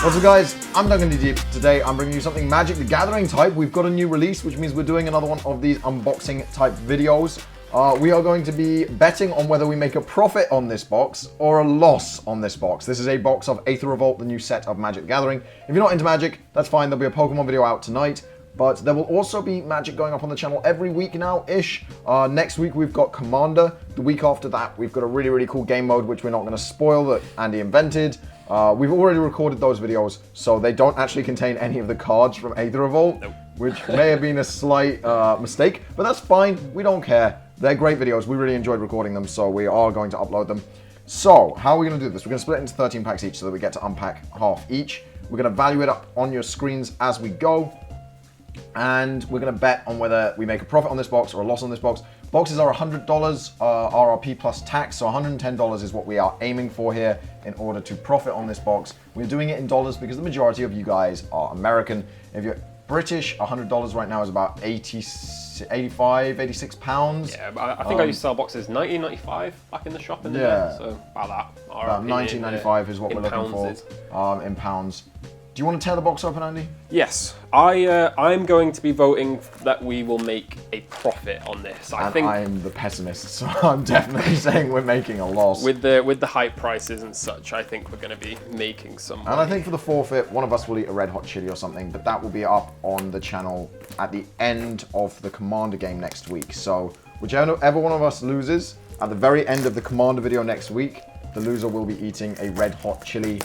What's up guys, I'm Deep. Today I'm bringing you something Magic the Gathering type. We've got a new release, which means we're doing another one of these unboxing type videos. We are going to be betting on whether we make a profit on this box or a loss on this box. This is a box of Aether Revolt, the new set of Magic the Gathering. If you're not into Magic, that's fine, there'll be a Pokemon video out tonight. But there will also be Magic going up on the channel every week now-ish. Next week we've got Commander. The week after that we've got a really cool game mode which we're not going to spoil that Andy invented. We've already recorded those videos, so they don't actually contain any of the cards from Aether Revolt, which may have been a slight mistake, but that's fine. We don't care. They're great videos. We really enjoyed recording them, so we are going to upload them. So, how are we going to do this? We're going to split it into 13 packs each so that we get to unpack half each. We're going to value it up on your screens as we go. And we're going to bet on whether we make a profit on this box or a loss on this box. Boxes are $100 RRP plus tax, so $110 is what we are aiming for here in order to profit on this box. We're doing it in dollars because the majority of you guys are American. If you're British, $100 right now is about 85, 86 pounds. Yeah, but I think I used to sell boxes $19.95 back in the shop in the day, so about that. About $19.95 is what we're looking for in pounds. Do you want to tear the box open, Andy? Yes, I'm going to be voting that we will make a profit on this. I think I'm the pessimist, so I'm definitely saying we're making a loss. With the hype prices and such, I think we're going to be making some money. And I think for the forfeit, one of us will eat a red hot chili or something, but that will be up on the channel at the end of the Commander game next week. So whichever one of us loses, at the very end of the Commander video next week, the loser will be eating a red hot chili.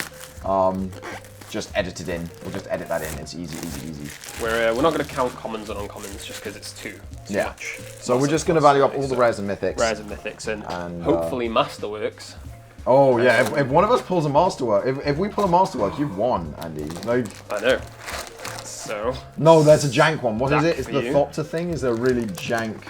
Just edit it in. We'll just edit that in. It's easy. We're not going to count commons and uncommons just because it's too much. So we're just going to value up all the rares and mythics. Rares and mythics and hopefully Masterworks. Oh yeah, if one of us pulls a Masterwork, if we pull a Masterwork, you've won, Andy. Like, I know. So. No, there's a jank one. What is it? It's the Thopter thing. Is there really jank?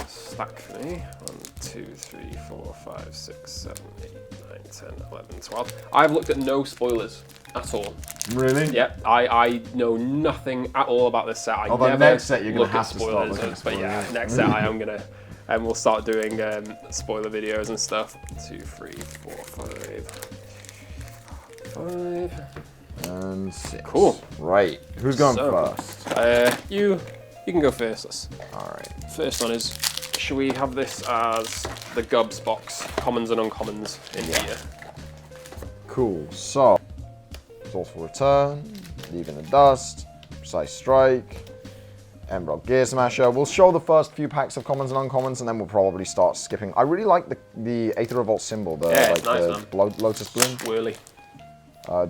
Stack for me. 1, 2, 3, 4, 5, 6, 7, 8, 9, 10, 11, 12. I've looked at no spoilers at all. Really? Yep. I know nothing at all about this set. I never next set you're gonna look have at to start looking at but spoilers. yeah, next set I am gonna, and we'll start doing spoiler videos and stuff. 2, 3, 4, 5, and 6. Cool. Right. Who's going first? You can go first. All right. First one is. Should we have this as the Gubs box, commons and uncommons in here? Cool. So, Thoughtful Return, Leaving the Dust, Precise Strike, Emerald Gear Smasher. We'll show the first few packs of commons and uncommons, and then we'll probably start skipping. I really like the Aether Revolt symbol, it's nice, Lotus Bloom. Swirly.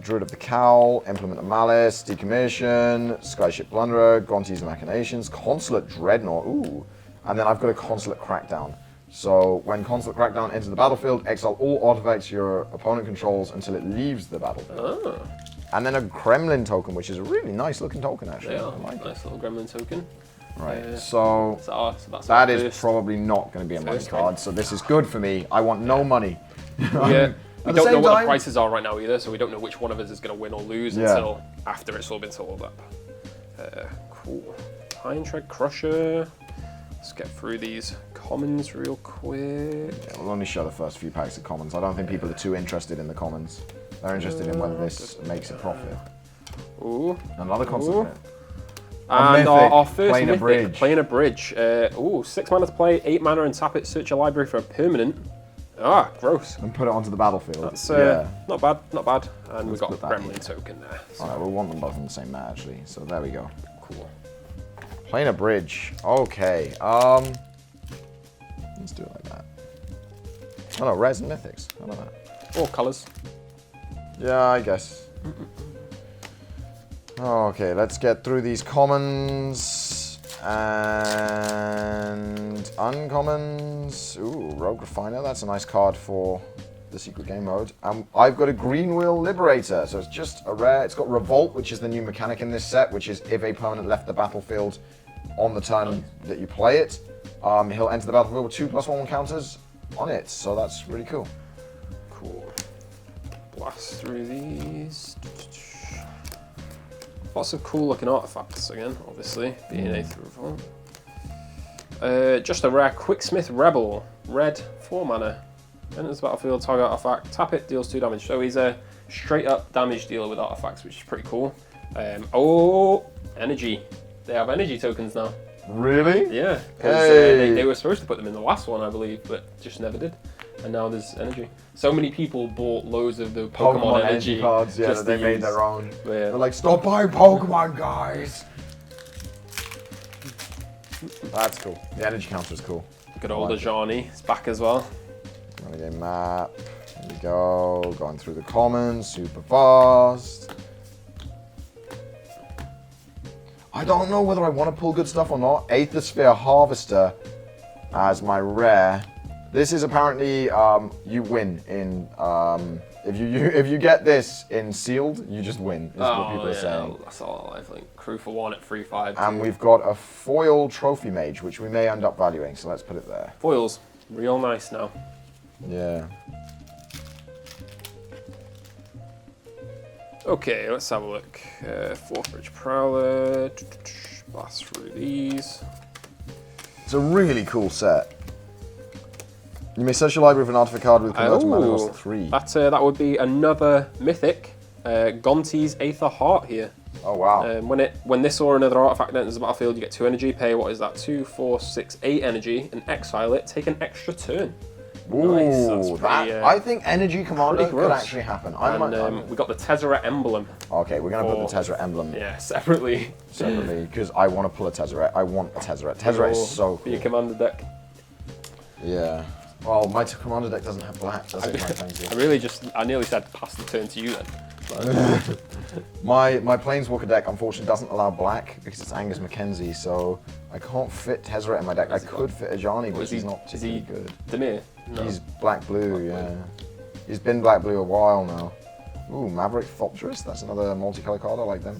Druid of the Cowl, Implement of Malice, Decommission, Skyship Plunderer, Gonti's Machinations, Consulate Dreadnought. Ooh. And then I've got a Consulate Crackdown. So when Consulate Crackdown enters the battlefield, exile all artifacts your opponent controls until it leaves the battlefield. Oh. And then a Gremlin token, which is a really nice looking token actually. Yeah, I like nice little Gremlin token. Right, so that is probably not going to be a money card, so this is good for me. I want no money. Yeah. We don't know what the prices are right now either, so we don't know which one of us is going to win or lose until after it's all been sold up. Cool. Iron Tread Crusher. Let's get through these commons real quick. Yeah, we'll only show the first few packs of commons. I don't think people are too interested in the commons. They're interested in whether this makes a profit. Ooh. Another concept. And our first playing mythic, a bridge. Playing a bridge. 6 mana to play, 8 mana and tap it, search your library for a permanent. Ah, gross. And put it onto the battlefield. That's not bad. And we've got a Gremlin token there. So. Alright, we'll want them both in the same mat actually. So there we go. Cool. Playing a bridge. Okay. Let's do it like that. Oh no, rares and mythics. I don't know. Or colours. Yeah, I guess. Okay, let's get through these commons and uncommons. Ooh, Rogue Refiner. That's a nice card for the secret game mode. I've got a Green Wheel Liberator, so it's just a rare. It's got Revolt, which is the new mechanic in this set, which is if a permanent left the battlefield on the turn that you play it, he'll enter the battlefield with 2+1 counters on it. So that's really cool. Cool. Blast through these. Lots of cool looking artifacts again, obviously, being Aether Revolt. Just a rare Quicksmith Rebel, red, 4 mana. Enters the battlefield, target artifact, tap it, deals 2 damage. So he's a straight up damage dealer with artifacts, which is pretty cool. Oh, energy. They have energy tokens now. Really? Yeah, because they were supposed to put them in the last one, I believe, but just never did. And now there's energy. So many people bought loads of the Pokemon energy cards, yeah, that they made their own. Yeah. They're like, stop buying Pokemon, guys. That's cool. The energy counter is cool. Good old Ajani is back as well. Renegade map. There we go. Going through the commons super fast. I don't know whether I want to pull good stuff or not. Aether Sphere Harvester as my rare. This is apparently you win in if you get this in sealed, you just win. Is what people are saying. That's all I think. Crew for 1 at 3/5. And we've got a foil trophy mage, which we may end up valuing. So let's put it there. Foils, real nice now. Yeah. Okay, let's have a look. 4th Bridge Prowler. Blast through these. It's a really cool set. You may search your library for an artifact card with converted mana cost 3. That would be another mythic. Gonti's Aether Heart here. Oh wow. When this or another artifact enters the battlefield, you get 2 energy, pay what is that? 2, 4, 6, 8 energy, and exile it, take an extra turn. Ooh, nice. That's pretty, I think Energy Commander could actually happen. We got the Tezzeret Emblem. Okay, we're going to put the Tezzeret Emblem. Yeah, separately. Separately, because I want to pull a Tezzeret. I want a Tezzeret. Tezzeret is so cool. For your commander deck. Yeah. Well, my commander deck doesn't have black, does it? I nearly said pass the turn to you then. My Planeswalker deck, unfortunately, doesn't allow black because it's Angus Mackenzie, so I can't fit Tezzeret in my deck. I could fit Ajani, but he's not particularly good. Demir? No. He's black-blue, yeah. He's been black-blue a while now. Ooh, Maverick Thopterus, that's another multicolour card, I like them.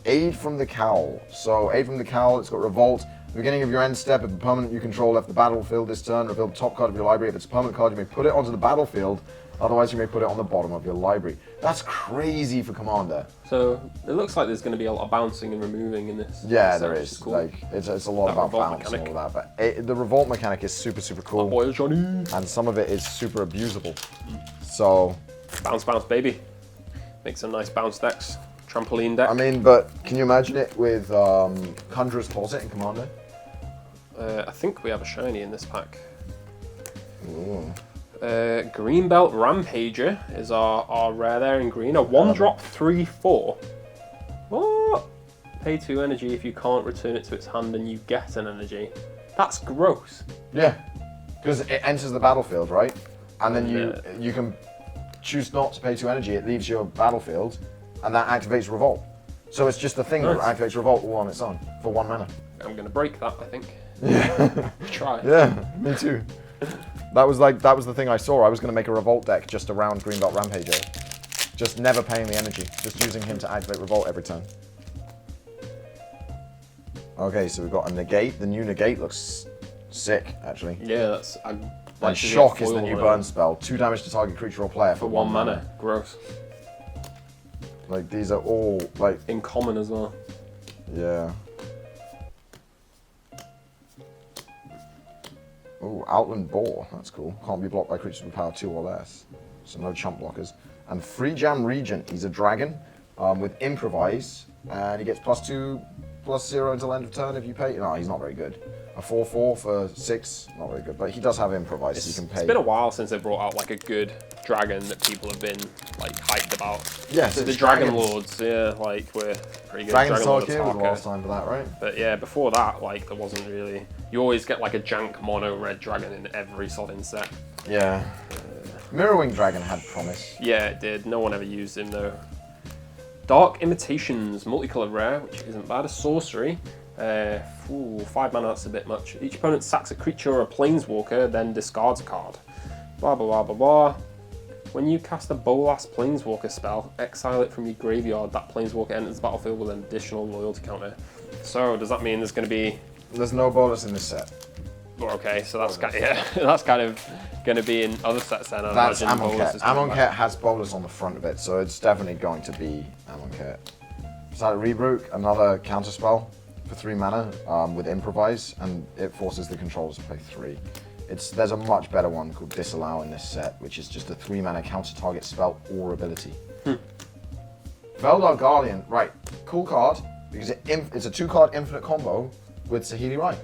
Aid from the Cowl. So, Aid from the Cowl, it's got Revolt. At the beginning of your end step, if a permanent you control left the battlefield this turn, reveal the top card of your library. If it's a permanent card, you may put it onto the battlefield. Otherwise, you may put it on the bottom of your library. That's crazy for Commander. So, it looks like there's going to be a lot of bouncing and removing in this. Yeah, there is. Cool. Like, it's a lot about bounce mechanic. And all that. But the Revolt mechanic is super, super cool. Boy, Johnny. And some of it is super abusable. So... Bounce, bounce, baby. Make some nice bounce decks. Trampoline deck. I mean, but can you imagine it with Conjurer's Closet in Commander? I think we have a shiny in this pack. Ooh. Greenbelt Rampager is our rare there in green. A 1-drop 3/4. What? Pay 2 energy if you can't return it to its hand and you get an energy. That's gross. Yeah, because it enters the battlefield, right? And then you can choose not to pay 2 energy. It leaves your battlefield, and that activates Revolt. So it's just a thing that activates Revolt all on its own for 1 mana. I'm gonna break that, I think. Yeah. Try. Yeah, me too. That was the thing I saw. I was going to make a Revolt deck just around Greenbelt Rampager. Just never paying the energy. Just using him to activate Revolt every turn. Okay, so we've got a Negate. The new Negate looks sick, actually. Yeah, that's... And Shock is the new burn spell. 2 damage to target creature or player for 1 mana. Gross. Like, these are all, like... in common as well. Yeah. Ooh, Outland Boar, that's cool. Can't be blocked by creatures with power 2 or less. So no chump blockers. And Free Jam Regent, he's a dragon with Improvise, and he gets +2/+0 until end of turn if you pay. No, he's not very good. A 4/4 for 6, not very good, but he does have Improvise, so you can pay. It's been a while since they brought out like a good dragon that people have been like hyped about. Yes, the Dragon Lords, yeah, like we're pretty good. Dragon Tarkir was the last time for that, right? But yeah, before that, like there wasn't really. You always get like a jank mono red dragon in every Sovereign set. Yeah. Mirrorwing Dragon had promise. Yeah, it did. No one ever used him though. Dark Imitations, multicolored rare, which isn't bad. A sorcery. 5 mana, that's a bit much. Each opponent sacks a creature or a planeswalker, then discards a card. Blah blah blah blah blah. When you cast a Bolas Planeswalker spell, exile it from your graveyard. That Planeswalker enters the battlefield with an additional loyalty counter. So does that mean there's going to be? There's no bonus in this set. Okay, so that's kind of, that's kind of going to be in other sets then. That's Amonkhet. Amonkhet has bolus on the front of it, so it's definitely going to be Amonkhet. Silent Rebrooke, another counter spell for 3 mana with Improvise, and it forces the controllers to pay 3. There's a much better one called Disallow in this set, which is just a 3-mana counter-target spell or ability. Veldar Guardian, right, cool card, because it's a 2-card infinite combo with Saheeli Rai.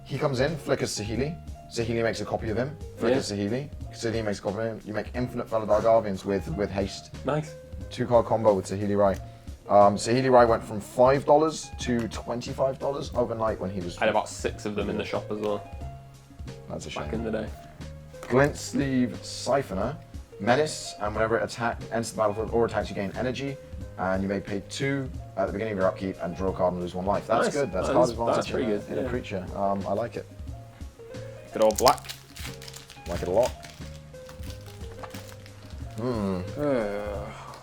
He comes in, flickers Saheeli, Saheeli makes a copy of him, flickers Saheeli, Saheeli makes a copy of him, you make infinite Veldar Guardians with haste. Nice. 2-card combo with Saheeli Rai. Saheeli Rai went from $5 to $25 overnight when he was... I had about 6 of them in the shop as well. That's a shame. Back in the day. Glint Sleeve Siphoner, Menace, and whenever it enters the battlefield or attacks, you gain energy, and you may pay 2 at the beginning of your upkeep and draw a card and lose 1 life. That's good. That's card advantage that's pretty good. in a creature. I like it. Good old black. Like it a lot.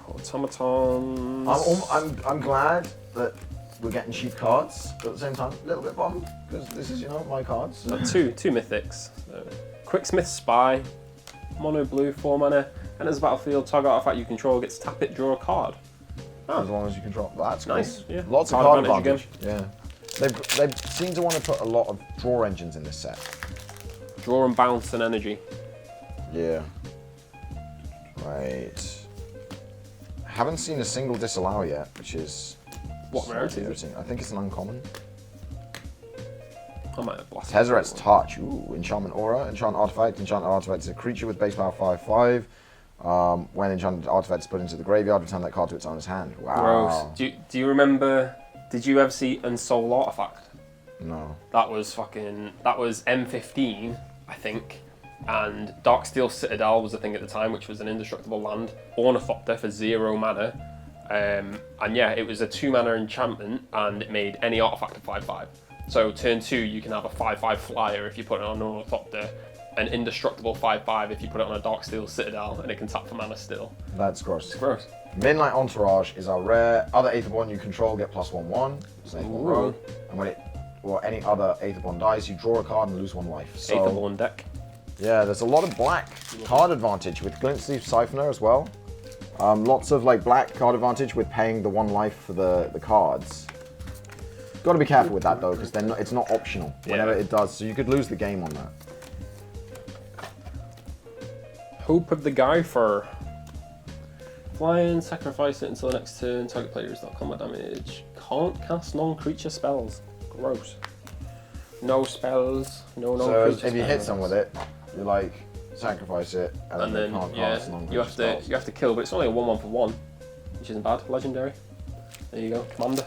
Automatons. I'm glad that we're getting cheap cards, but at the same time, a little bit bummed, because this is, my cards. So. Two mythics. So, Quicksmith Spy, mono blue, 4 mana, and as a battlefield, target artifact you control gets tap it, draw a card. As long as you control. That's nice. Cool. Yeah. Lots of card advantage. Yeah. They seem to want to put a lot of draw engines in this set. Draw and bounce and energy. Yeah. Right. Haven't seen a single Disallow yet, which is... What rarity is it? I think it's an uncommon. I might have blasted. Tezzeret's Touch. Ooh, Enchantment Aura. Enchant Artifact. Enchanted Artifact is a creature with base power 5/5. When Enchanted Artifact is put into the graveyard, return that card to its owner's hand. Wow. Gross. Do you remember... Did you ever see Unsoul Artifact? No. That was M15, I think. And Darksteel Citadel was a thing at the time, which was an indestructible land. Ornithopter for 0 mana. And yeah, it was a 2-mana enchantment, and it made any artifact a 5/5. So turn 2, you can have a 5/5 flyer if you put it on an Ornithopter, an indestructible 5/5 if you put it on a Darksteel Citadel, and it can tap for mana still. That's gross. It's gross. Midnight Entourage is our rare. Other Aetherborn you control get +1/1. It's an Aetherborn rogue. And when any other Aetherborn dies, you draw a card and lose 1 life. So, Aetherborn deck. Yeah, there's a lot of black card advantage with Glint Sleeve Siphoner as well. Lots of black card advantage with paying the 1 life for the cards. Got to be careful with that though, because it's not optional whenever it does. So you could lose the game on that. Hope of the Geyfer. Flying, sacrifice it until the next turn. Target player is not combat damage. Can't cast non-creature spells. Gross. No spells. No non-creature spells. So if you hit someone with it, you sacrifice it, and then you can't cast non-creature spells. You have to kill, but it's only a 1/1 for 1, which isn't bad. Legendary. There you go, commander.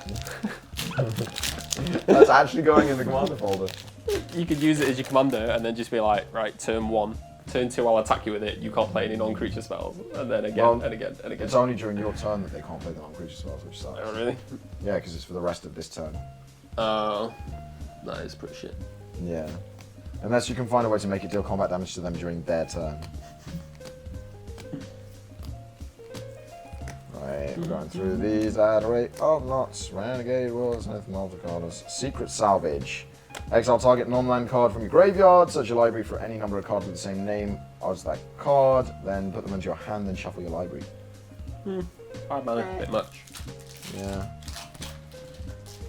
That's actually going in the commander folder. You could use it as your commander, and then just be like, right, turn 1. Turn 2, I'll attack you with it. You can't play any non-creature spells, and then again, and again, and again. It's only during your turn that they can't play the non-creature spells, which sucks. Oh, really? Yeah, because it's for the rest of this turn. Oh, that is pretty shit. Yeah. Unless you can find a way to make it deal combat damage to them during their turn. Right, we're going through these at a rate of knots. Renegade Wars, Nith Multicarders. Secret Salvage. Exile target non-land card from your graveyard, search your library for any number of cards with the same name as that card, then put them into your hand and shuffle your library. 5 mana, a bit much. Yeah.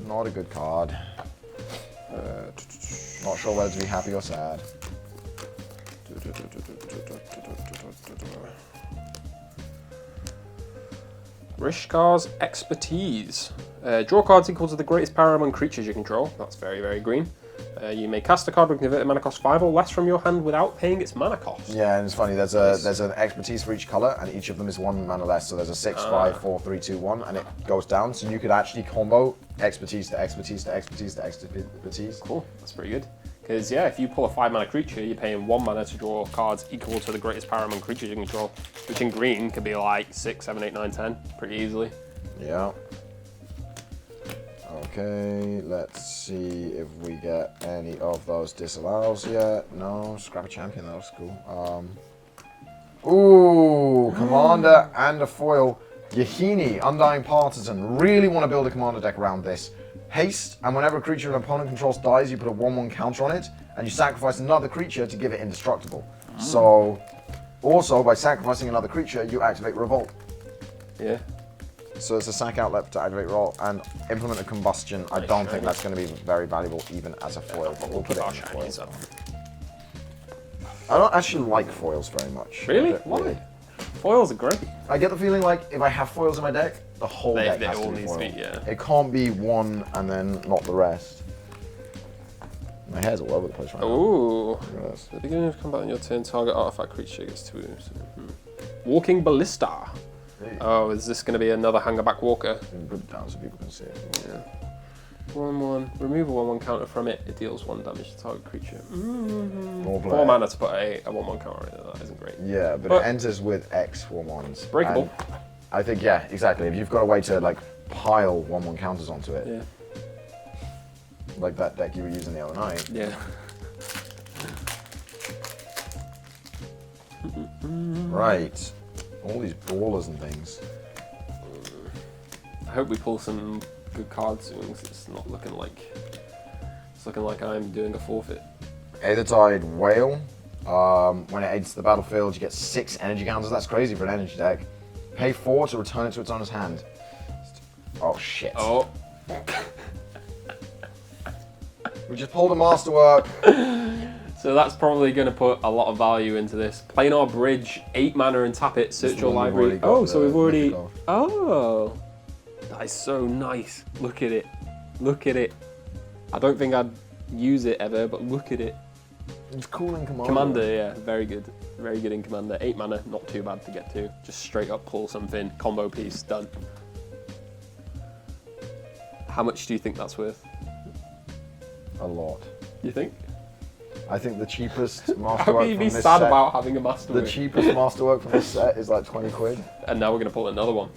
Not a good card. Not sure whether to be happy or sad. Rishkar's Expertise. Draw cards equal to the greatest power among creatures you control. That's very, very green. You may cast a card with converted mana cost 5 or less from your hand without paying its mana cost. Yeah, and it's funny, there's an expertise for each colour, and each of them is 1 mana less. So there's a 6, 5, 4, 3, 2, 1, and it goes down. So you could actually combo expertise to expertise to expertise to expertise. Cool, that's pretty good. Because yeah, if you pull a 5 mana creature, you're paying 1 mana to draw cards equal to the greatest power among creatures you control, which in green could be like 6, 7, 8, 9, 10, pretty easily. Yeah. Okay, let's see if we get any of those disallows yet. No, scrap a champion, that was cool. Ooh, commander and a foil. Yahini, Undying Partisan. Really want to build a commander deck around this. Haste, and whenever a creature an opponent controls dies, you put a 1/1 counter on it, and you sacrifice another creature to give it indestructible. So, also by sacrificing another creature, you activate Revolt. Yeah. So it's a sack outlet to activate Revolt, and Implement of Combustion. I don't think that's going to be very valuable even as a foil, but we'll put it in the foil. I don't actually like foils very much. Really? Why? Foils are great. I get the feeling like if I have foils in my deck, the whole deck has all to be needs foil. to be, yeah. It can't be one and then not the rest. My hair's all over the place right now. Ooh. At the beginning of combat on your turn, target artifact creature gets 2 wounds. Walking Ballista. Oh, is this going to be another Hangerback Walker? Put it down so people can see it. Yeah. 1/1. Remove a 1/1 counter from it. It deals 1 damage to target creature. 4 mana to put a 1/1 counter in it. That isn't great. Yeah, but it enters with X 1/1s. Breakable. I think, yeah, exactly. If you've got a way to like pile 1/1 counters onto it. Yeah. Like that deck you were using the other night. Yeah. Right. All these brawlers and things. I hope we pull some good cards soon, because it's looking like I'm doing a forfeit. Aether Whale. When it enters the battlefield, you get 6 energy counters. That's crazy for an energy deck. Pay 4 to return it to its owner's hand. Oh shit. Oh. We just pulled a Masterwork. So that's probably going to put a lot of value into this. Planar Bridge, 8 mana and tap it, search your library. Oh, so we've already... Oh. That is so nice. Look at it. Look at it. I don't think I'd use it ever, but look at it. It's cool in Commander. Commander, yeah. Very good. Very good in Commander. 8 mana, not too bad to get to. Just straight up pull something. Combo piece, done. How much do you think that's worth? A lot. You think? I think the cheapest Masterwork How can you be sad about having a Masterwork? The cheapest Masterwork from this set is like 20 quid. And now we're going to pull another one.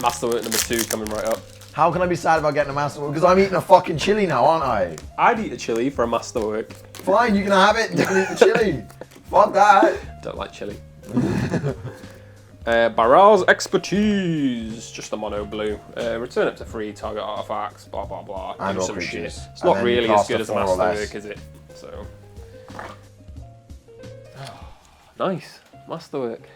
Masterwork number 2 coming right up. How can I be sad about getting a Masterwork? Because I'm eating a fucking chili now, aren't I? I'd eat a chili for a Masterwork. Fine, you can have it and you can eat the chili. Fuck that. Don't like chili. Barral's Expertise, just a mono blue. Return up to 3 target artifacts, blah blah blah. And do some creatures. shit. It's not really as good as a Masterwork, is it? So nice Masterwork.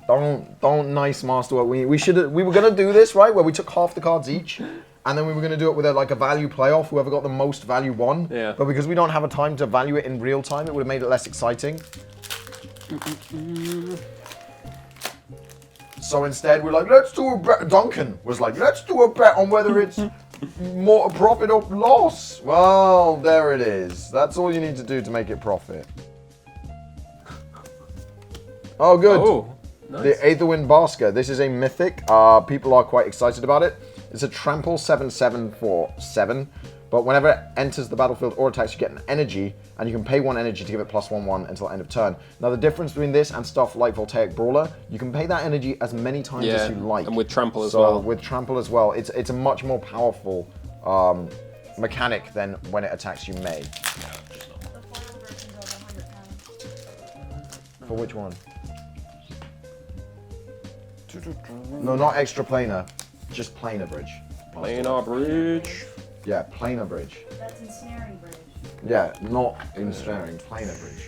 Don't nice Masterwork. We were gonna do this right, where we took half the cards each, and then we were gonna do it with a value playoff. Whoever got the most value won. Yeah. But because we don't have a time to value it in real time, it would have made it less exciting. So instead, we're like, let's do a bet. Duncan was like, let's do a bet on whether it's more profit or loss. Well, there it is. That's all you need to do to make it profit. Oh, good. Oh, nice. The Aetherwind Basket. This is a mythic. People are quite excited about it. It's a trample 7/7 for 7. But whenever it enters the battlefield or attacks, you get an energy, and you can pay 1 energy to give it +1/1 until end of turn. Now, the difference between this and stuff like Voltaic Brawler, you can pay that energy as many times as you like. And with Trample as well. With Trample as well, it's a much more powerful mechanic than when it attacks you may. The foil version's over £100. For which one? No, not extra planar. Just planar bridge. Planar Bridge. Yeah, planar bridge. That's ensnaring bridge. Yeah, not ensnaring, planar bridge.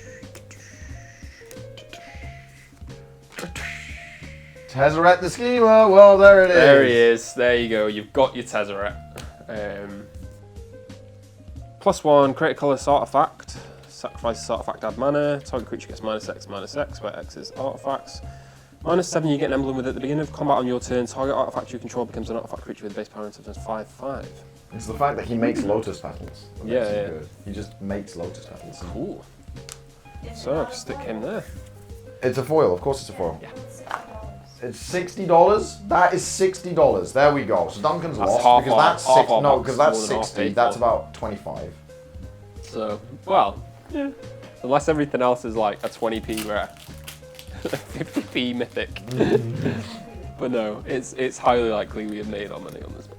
Tezzeret the Schemer, well there it is. There he is, there you go, you've got your Tezzeret. +1, create a colorless artifact. Sacrifice this artifact, add mana. Target creature gets -X, where X is artifacts. -7, you get an emblem with it at the beginning of combat on your turn. Target artifact you control becomes an artifact creature with base power and toughness 5/5. It's the fact that he makes Lotus Petals. That makes Yeah, him yeah. good. He just makes Lotus Petals. Cool. So, stick him there. It's a foil, of course it's a foil. Yeah. It's $60. That is $60. There we go. So Duncan's That's lost half because our- that's half six. our No, box, because that's more than half 60. paid That's for. about 25. So, well, yeah. Unless everything else is like a 20p rare. 50p mythic. But no, it's highly likely we have made our money on this book.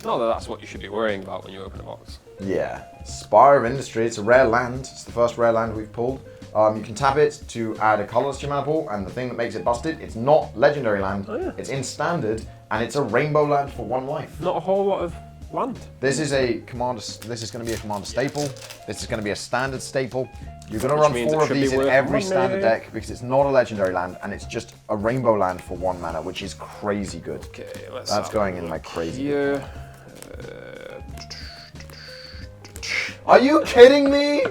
Not that that's what you should be worrying about when you open a box. Yeah. Spire of Industry. It's a rare land. It's the first rare land we've pulled. You can tap it to add a colorless to your mana pool, and the thing that makes it busted, it's not legendary land. Oh, yeah. It's in standard, and it's a rainbow land for 1 life. Not a whole lot of land. This is a commander. This is going to be a commander staple. This is going to be a standard staple. You're going to Which run means 4 it of should be these in worth every money. standard deck because it's not a legendary land, and it's just a rainbow land for 1 mana, which is crazy good. Okay, let's That's have going a in like look crazy. here. Are you kidding me?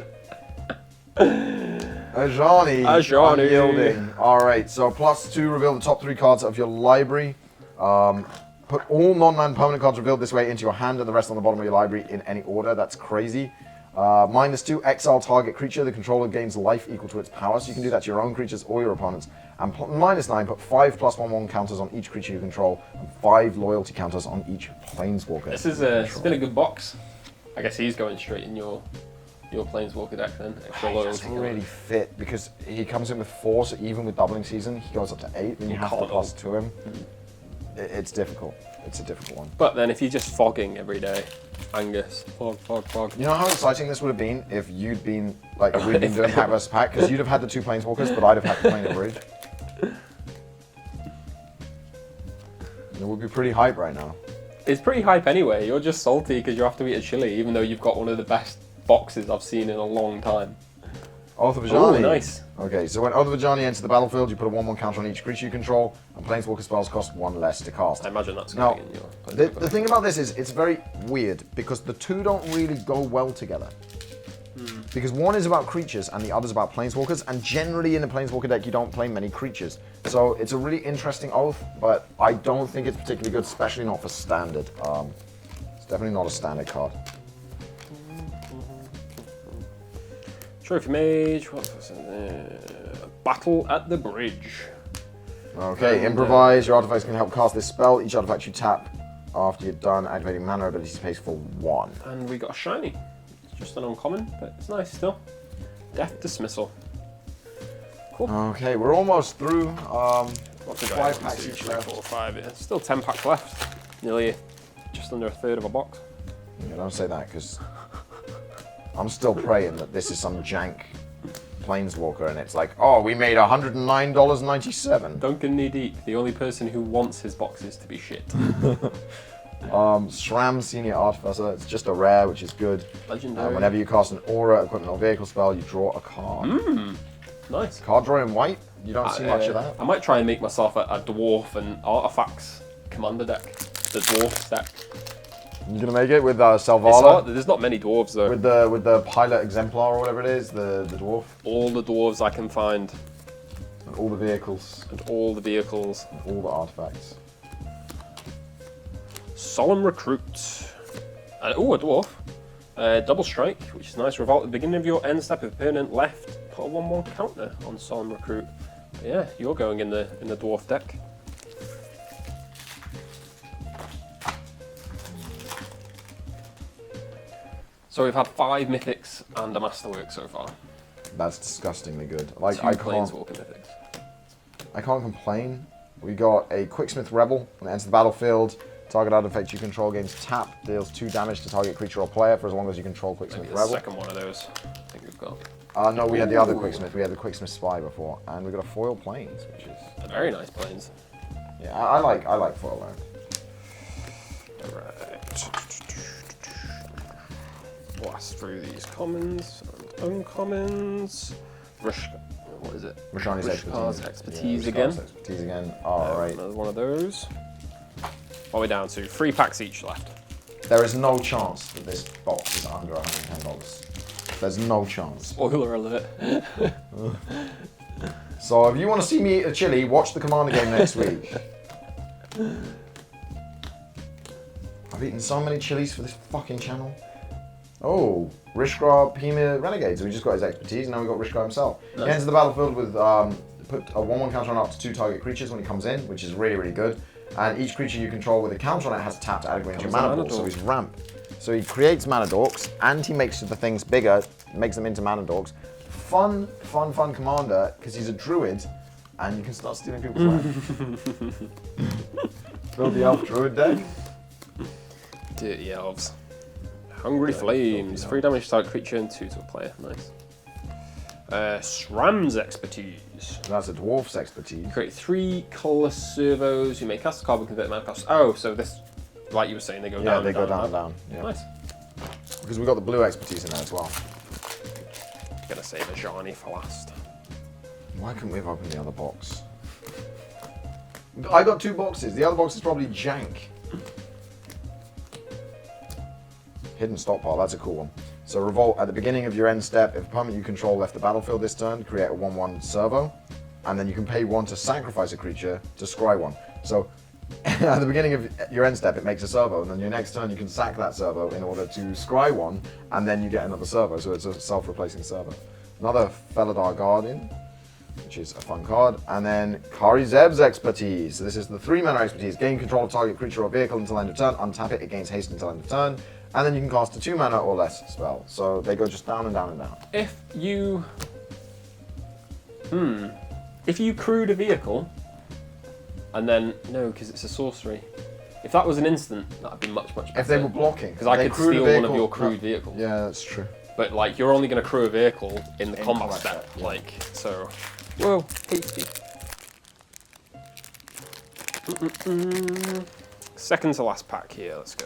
Ajani. Unyielding. Alright, so +2, reveal the top 3 cards of your library. Put all non-land permanent cards revealed this way into your hand and the rest on the bottom of your library in any order. That's crazy. -2, exile target creature. The controller gains life equal to its power, so you can do that to your own creatures or your opponents. And -9, put 5 +1/1 counters on each creature you control and 5 loyalty counters on each planeswalker. This is it's been a good box. I guess he's going straight in your planeswalker deck then. Extra It loyalty. doesn't really fit because he comes in with 4, so even with doubling season, he goes up to 8. Then you have to +2 him. It's difficult. It's a difficult one. But then if you're just fogging every day, Angus, fog. You know how exciting this would have been if you'd been, like, if we'd been doing pack versus pack? Because you'd have had the 2 planeswalkers, but I'd have had to play in the bridge. It would be pretty hype right now. It's pretty hype anyway. You're just salty because you have to eat a chili, even though you've got one of the best boxes I've seen in a long time. Oath of Ajani. Oh, nice. Okay, so when Oath of Ajani enters the battlefield, you put a 1/1 counter on each creature you control, and planeswalker spells cost 1 less to cast. I imagine that's Now, going in your the thing about this is it's very weird because the two don't really go well together. Because one is about creatures and the other is about planeswalkers, and generally in a planeswalker deck you don't play many creatures. So it's a really interesting oath, but I don't think it's particularly good, especially not for standard. It's definitely not a standard card. Trophy Mage, what's this in there? Battle at the Bridge. Okay, improvise. Your artifacts can help cast this spell. Each artifact you tap after you're done activating mana ability pays for 1. And we got a shiny. It's just an uncommon, but it's nice still. Death Dismissal. Cool. Okay, we're almost through. What's we got? 5 packs each left. 4, 5. Yeah. Still 10 packs left. Nearly just under a third of a box. Yeah, don't say that because I'm still praying that this is some jank planeswalker and it's like, oh, we made $109.97. Duncan Knee Deep, the only person who wants his boxes to be shit. SRAM Senior Artificer, it's just a rare, which is good. Legendary. Whenever you cast an aura, equipment, or vehicle spell, you draw a card. Nice. Card draw in white? You don't see much of that. I might try and make myself a dwarf and artifacts commander deck. The dwarf deck. You gonna make it with Selvala? There's not many dwarves though. With the pilot exemplar or whatever it is, the dwarf. All the dwarves I can find. And all the vehicles. And all the vehicles. And all the artifacts. Solemn Recruit. A dwarf. Double Strike, which is nice. Revolt at the beginning of your end step if permanent left. Put a 1/1 counter on Solemn Recruit. But yeah, you're going in the dwarf deck. So we've had 5 mythics and a masterwork so far. That's disgustingly good. Like 2 planeswalker mythics. I can't complain. We got a Quicksmith Rebel. When it enters the battlefield, target artifact you control gains tap, deals 2 damage to target creature or player for as long as you control Quicksmith Maybe Rebel. The second one of those, I think we've got. No, we had the other Quicksmith. We had the Quicksmith Spy before, and we got a foil planes, which is Very nice planes. Yeah, I like foil land. Alright. Blast through these commons and uncommons. What is it? Rashani's expertise again. Expertise again. Alright. Another one of those. What are we down to? 3 packs each left. There is no chance that this box is under $110. There's no chance. Spoiler alert. So if you want to see me eat a chili, watch the Commander game next week. I've eaten so many chilies for this fucking channel. Oh, Rishkra Pima Renegades. We just got his expertise, and now we got Rishkra himself. Nice. He enters the battlefield with put a 1/1 counter on up to 2 target creatures when he comes in, which is really, really good. And each creature you control with a counter on it has to tap to add into your mana pool, so he's ramp. So he creates mana dorks, and he makes the things bigger, makes them into mana dorks. Fun commander, because he's a druid, and you can start stealing people's land. Build the elf druid deck. Dirty elves. Hungry Flames. 3 damage to target creature and 2 to a player. Nice. SRAM's expertise. That's a dwarf's expertise. Create 3 color servos. You may cast a card with convert mana cost. Oh, so this, like you were saying, they go down. Yeah, they go down and down. Yeah. Nice. Because we got the blue expertise in there as well. Gonna save a Ajani for last. Why couldn't we have opened the other box? I got 2 boxes. The other box is probably jank. Hidden stockpile, that's a cool one. So Revolt, at the beginning of your end step, if a permanent you control left the battlefield this turn, create a 1/1 servo, and then you can pay 1 to sacrifice a creature to scry 1. So at the beginning of your end step, it makes a servo, and then your next turn you can sack that servo in order to scry 1, and then you get another servo, so it's a self-replacing servo. Another Felidar Guardian, which is a fun card, and then Kari Zeb's Expertise. So this is the 3-mana expertise. Gain control of target creature or vehicle until end of turn, untap it, it gains haste until end of turn, and then you can cast a 2-mana or less spell. So they go just down and down and down. If you crewed a vehicle, and then, no, because it's a sorcery. If that was an instant, that'd be much better. If they were blocking. Because I could steal one of your crewed vehicles. Yeah, that's true. But, like, you're only going to crew a vehicle in the combat step. Yeah. Like, so... Whoa, hasty. Second to last pack here, let's go.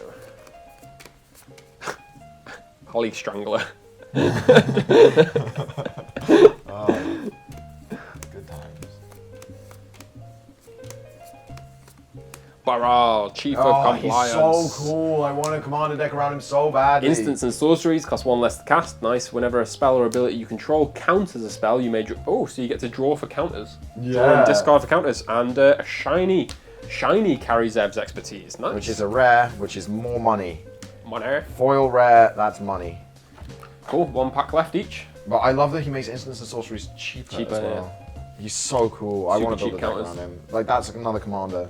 Holly Strangler. Good times. Baral, Chief of Compliance. He's so cool. I want a commander deck around him so badly. Instants and sorceries cost 1 less to cast. Nice. Whenever a spell or ability you control counters a spell, you may draw. Oh, so you get to draw for counters. Yeah. Draw and discard for counters. And a shiny Kari Zeb's Expertise. Nice. Which is a rare, which is more money. Money. Foil rare, that's money. Cool. 1 pack left each. But I love that he makes instants and sorceries cheaper as well. Yeah. He's so cool. I want to build a deck around him. Like, that's another commander.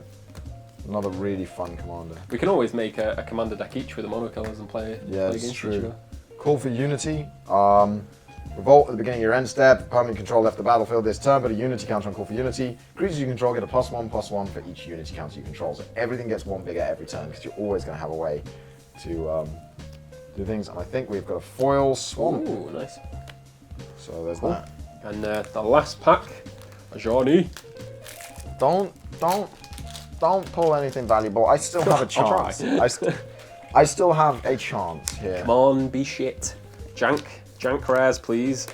Another really fun commander. We can always make a commander deck each with the monocolors and play that's against true. each other. Call for Unity. Revolt at the beginning of your end step. Permanent control left the battlefield this turn, but a Unity counter on Call for Unity. Creatures you control get a +1/+1 for each Unity counter you control. So everything gets 1 bigger every turn because you're always going to have a way to do things. And I think we've got a foil swamp. Ooh, nice. So there's that. And the last pack, Johnny. Don't pull anything valuable. I still have a chance. I still have a chance here. Come on, be shit. Jank rares, please.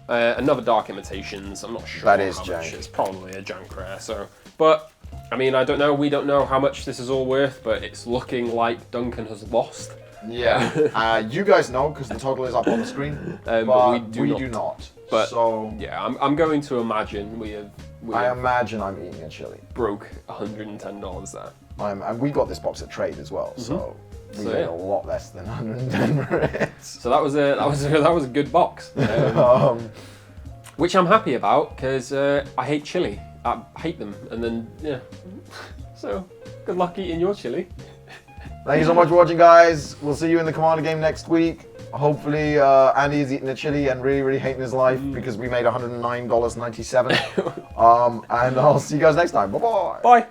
Another Dark Imitations. I'm not sure That is how jank. much. It's probably a jank rare. So, but I mean, I don't know. We don't know how much this is all worth, but it's looking like Duncan has lost. Yeah. You guys know because the total is up on the screen, but we do not. But so yeah, I'm going to imagine we have imagine I'm eating a chili. broke $110 there. And we got this box at trade as well, so we So, made yeah. a lot less than 110 for it. So that was a good box, which I'm happy about because I hate chili. I hate them, and then yeah. So good luck eating your chili. Thank you so much for watching, guys. We'll see you in the Commander game next week. Hopefully, Andy is eating a chili and really hating his life because we made $109.97. And I'll see you guys next time. Bye-bye. Bye.